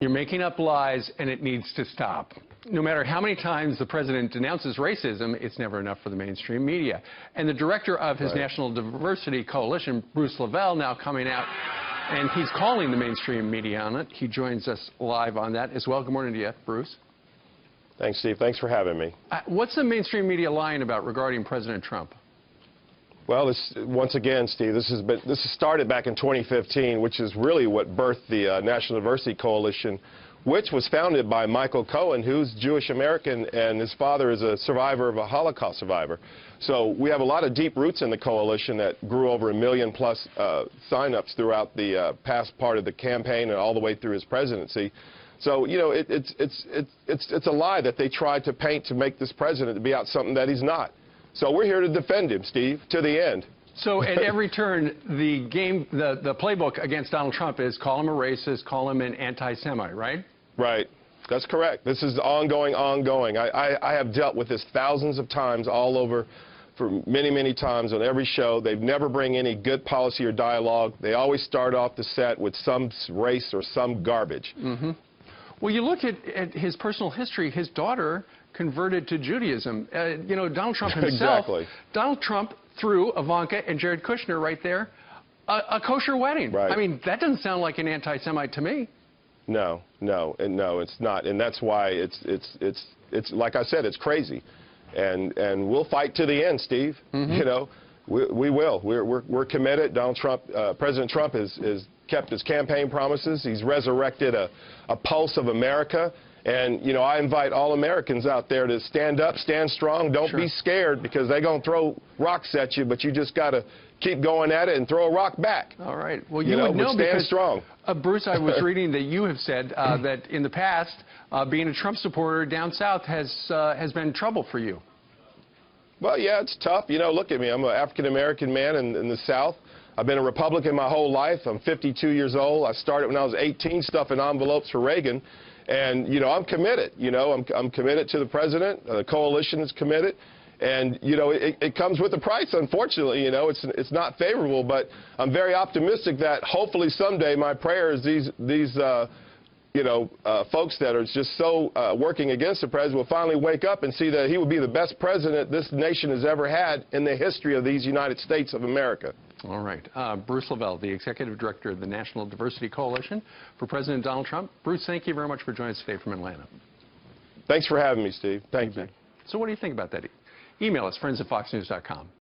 You're making up lies, and it needs to stop. No matter how many times the president denounces racism, it's never enough for the mainstream media. And the director of his National Diversity Coalition, Bruce LeVell, now coming out, and he's calling the mainstream media on it. He joins us live on that as well. Good morning to you, Bruce. Thanks, Steve. Thanks for having me. What's the mainstream media lying about regarding President Trump? Well, once again, Steve, this has started back in 2015, which is really what birthed the National Diversity Coalition, which was founded by Michael Cohen, who's Jewish American, and his father is a survivor of a Holocaust survivor. So we have a lot of deep roots in the coalition that grew over 1 million plus sign-ups throughout the past part of the campaign and all the way through his presidency. So, you know, it's a lie that they tried to paint to make this president to be out something that he's not. So we're here to defend him, Steve, to the end. So at every turn, the playbook against Donald Trump is call him a racist, call him an anti-Semite, right? Right. That's correct. This is ongoing. I have dealt with this thousands of times all over for many, many times on every show. They never bring any good policy or dialogue. They always start off the set with some race or some garbage. Mm-hmm. Well, you look at his personal history. His daughter converted to Judaism. You know, Donald Trump himself, exactly. Donald Trump threw Ivanka and Jared Kushner right there a kosher wedding. Right. I mean, that doesn't sound like an anti-Semite to me. No, it's not, and that's why it's like I said, it's crazy, and we'll fight to the end, Steve. Mm-hmm. You know, we will. We're committed. Donald Trump, President Trump has kept his campaign promises. He's resurrected a pulse of America. And, you know, I invite all Americans out there to stand up, stand strong. Don't be scared, because they're going to throw rocks at you, but you just got to keep going at it and throw a rock back. All right. Well, you would know stand because, strong. Bruce, I was reading that you have said that in the past, being a Trump supporter down south has been trouble for you. Well, yeah, it's tough. You know, look at me. I'm an African-American man in the South. I've been a Republican my whole life. I'm 52 years old. I started when I was 18 stuffing envelopes for Reagan. And, you know, I'm committed. You know, I'm committed to the president. The coalition is committed. And, you know, it comes with a price, unfortunately. You know, it's not favorable. But I'm very optimistic that hopefully someday my prayer is these folks that are just so working against the president will finally wake up and see that he would be the best president this nation has ever had in the history of these United States of America. All right. Bruce LeVell, the Executive Director of the National Diversity Coalition for President Donald Trump. Bruce, thank you very much for joining us today from Atlanta. Thanks for having me, Steve. Thank you. So what do you think about that? Email us, friends@foxnews.com.